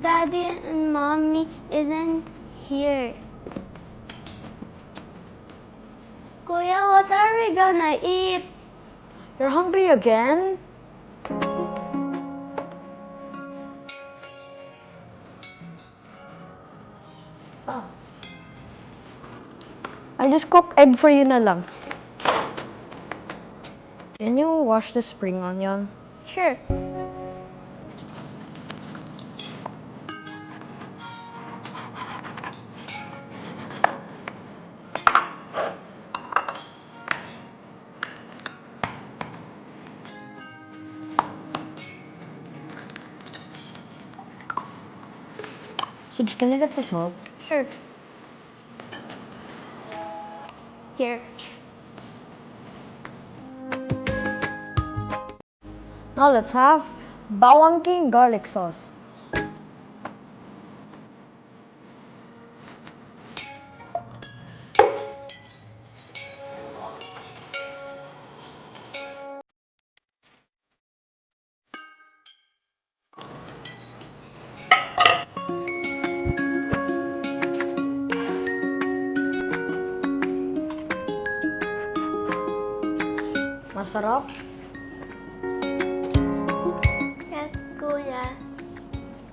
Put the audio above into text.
Daddy and Mommy isn't here. Kuya, what are we gonna eat? You're hungry again? I'll just cook egg for you na lang. Can you wash the spring onion? Sure. Suj, can I get the salt? Sure. Here. Now let's have bawang king garlic sauce. Masarap